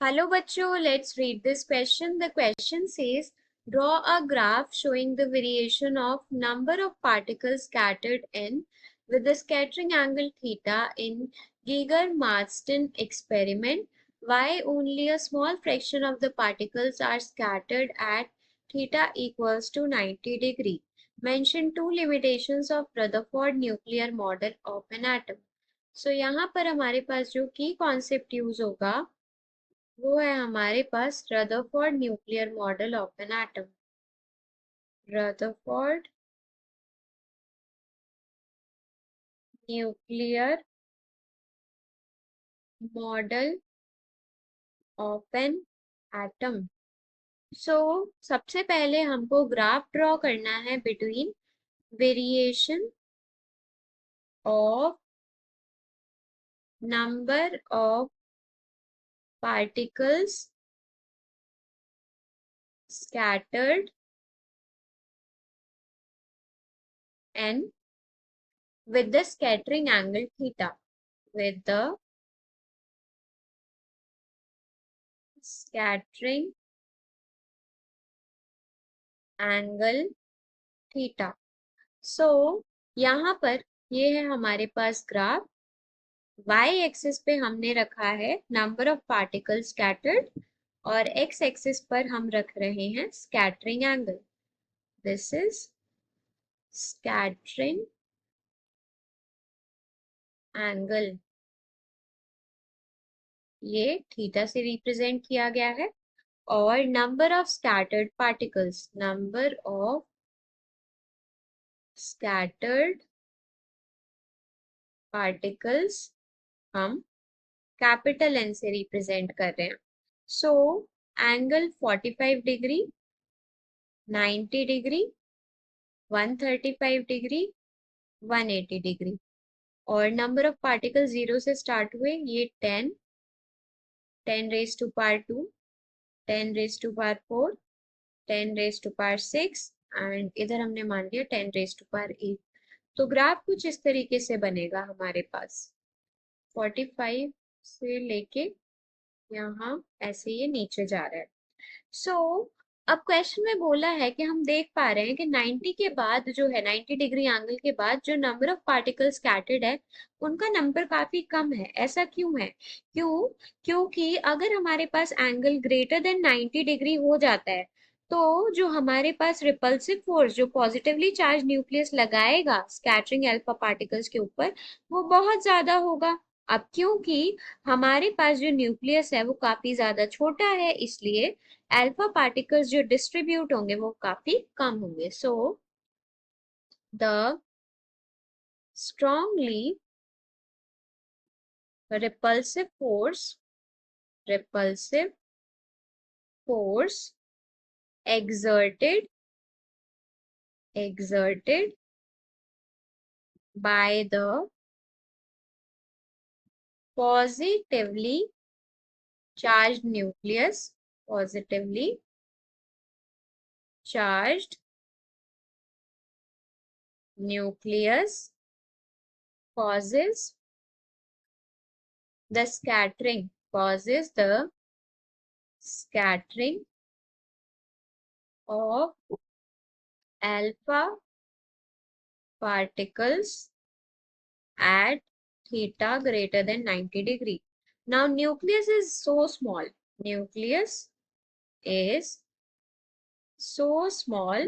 Hello bachcho, let's read this question. The question says, draw a graph showing the variation of number of particles scattered in with the scattering angle theta in Geiger-Marsden experiment. Why only a small fraction of the particles are scattered at theta equals to 90 degree. Mention two limitations of Rutherford nuclear model of an atom. So यहाँ पर हमारे पास जो की concept use होगा वो है हमारे पास Rutherford nuclear model of an atom. Rutherford nuclear model of an atom. So सबसे पहले हमको ग्राफ ड्रॉ करना है between variation of number of particles scattered and with the scattering angle theta, with the scattering angle theta. So यहाँ पर ये है हमारे पास ग्राफ। y एक्सिस पे हमने रखा है नंबर ऑफ पार्टिकल स्कैटर्ड और x एक्सिस पर हम रख रहे हैं scattering angle. This is scattering angle, ये थीटा से रिप्रेजेंट किया गया है। और number of scattered particles, number of scattered particles हम कैपिटल एन से रिप्रेजेंट कर रहे हैं। So angle 45 degree, 90 degree, 135 degree, 180 degree. और नंबर ऑफ पार्टिकल 0 से स्टार्ट हुए, ये 10, 10 raise to power 2, 10 raise to power 4, 10 raise to power 6 and इधर हमने मान लिया 10 रेज टू पावर 8। तो ग्राफ कुछ इस तरीके से बनेगा हमारे पास, 45 से लेके यहाँ ऐसे ये नीचे जा रहा है। सो अब क्वेश्चन में बोला है कि हम देख पा रहे हैं कि 90 के बाद जो है, 90 डिग्री एंगल के बाद जो नंबर ऑफ पार्टिकल स्कैटर्ड है उनका नंबर काफी कम है। ऐसा क्यों है? क्योंकि अगर हमारे पास एंगल ग्रेटर देन 90 डिग्री हो जाता है तो जो हमारे पास रिपल्सिव फोर्स जो पॉजिटिवली चार्ज न्यूक्लियस लगाएगा स्कैटरिंग अल्फा पार्टिकल्स के ऊपर वो बहुत ज्यादा होगा। अब क्योंकि हमारे पास जो न्यूक्लियस है वो काफी ज्यादा छोटा है, इसलिए अल्फा पार्टिकल्स जो डिस्ट्रीब्यूट होंगे वो काफी कम होंगे। So the strongly repulsive force repulsive force exerted by the positively charged nucleus, positively charged nucleus causes the scattering, causes the scattering of alpha particles at theta greater than 90 degree. Now nucleus is so small. Nucleus is so small.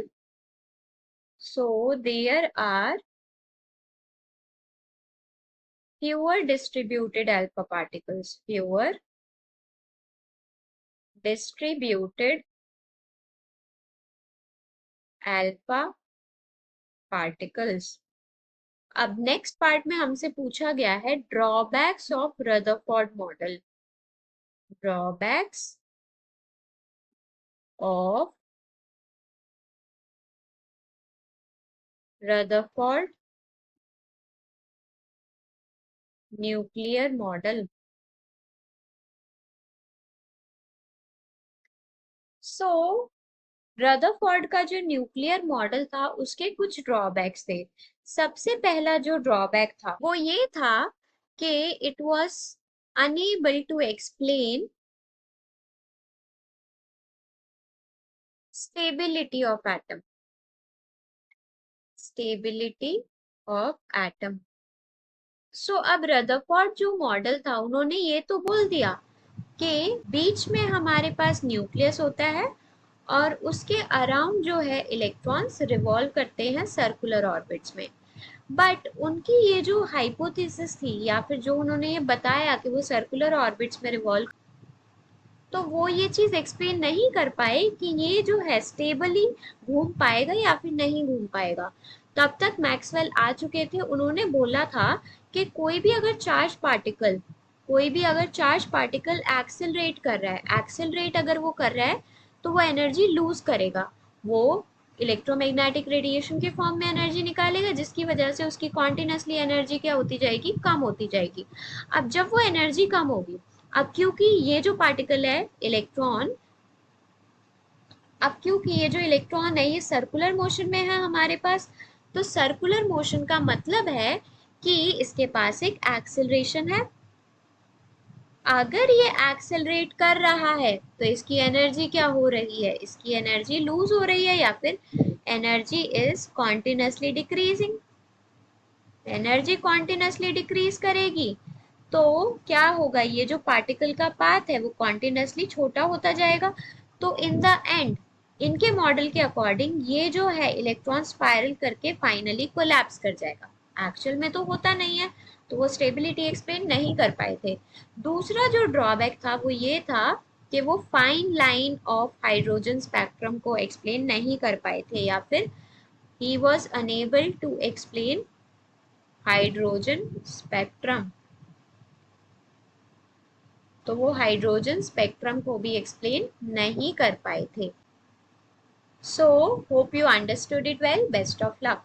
So there are fewer distributed alpha particles. Fewer distributed alpha particles. अब next part में हमसे पूछा गया है drawbacks of Rutherford model. Drawbacks of Rutherford nuclear model. So Rutherford का जो nuclear model था उसके कुछ ड्रॉबैक्स थे। सबसे पहला जो ड्रॉबैक था वो ये था कि it was unable to explain stability of atom, stability of atom. So अब रदरफोर्ड जो मॉडल था उन्होंने ये तो बोल दिया कि बीच में हमारे पास न्यूक्लियस होता है और उसके अराउंड जो है इलेक्ट्रॉन्स रिवॉल्व करते हैं सर्कुलर ऑर्बिट्स में। बट उनकी ये जो हाइपोथेसिस थी या फिर जो उन्होंने ये बताया कि वो सर्कुलर ऑर्बिट्स में रिवॉल्व, तो वो ये चीज एक्सप्लेन नहीं कर पाए कि ये जो है स्टेबली घूम पाएगा या फिर नहीं घूम पाएगा। तब तक मैक्सवेल आ चुके थे, उन्होंने बोला था कि कोई भी अगर चार्ज पार्टिकल एक्सेलरेट कर रहा है, एक्सेलरेट अगर वो कर रहा है तो वो एनर्जी लूज करेगा, वो इलेक्ट्रोमैग्नेटिक रेडिएशन के फॉर्म में एनर्जी निकालेगा, जिसकी वजह से उसकी कॉन्टिन्यूसली एनर्जी क्या होती जाएगी, कम होती जाएगी। अब जब वो एनर्जी कम होगी, अब क्योंकि ये जो पार्टिकल है इलेक्ट्रॉन, अब क्योंकि ये जो इलेक्ट्रॉन है ये सर्कुलर मोशन में है हमारे पास, तो सर्कुलर मोशन का मतलब है कि इसके पास एक एक्सेलरेशन है। अगर ये एक्सेलरेट कर रहा है तो इसकी एनर्जी क्या हो रही है, इसकी एनर्जी लूज हो रही है या फिर energy is continuously decreasing, energy continuously decrease करेगी तो क्या होगा, ये जो पार्टिकल का पाथ है वो कॉन्टिन्यूसली छोटा होता जाएगा। तो इन द एंड इनके मॉडल के अकॉर्डिंग ये जो है इलेक्ट्रॉन स्पाइरल करके फाइनली कोलैप्स कर जाएगा। एक्चुअल में तो होता नहीं है, तो वो स्टेबिलिटी एक्सप्लेन नहीं कर पाए थे। दूसरा जो ड्रॉबैक था वो ये था कि वो fine line of hydrogen spectrum को एक्सप्लेन नहीं कर पाए थे, या फिर he was unable to explain hydrogen spectrum, तो वो हाइड्रोजन स्पेक्ट्रम को भी एक्सप्लेन नहीं कर पाए थे। So hope you understood it well, best of luck.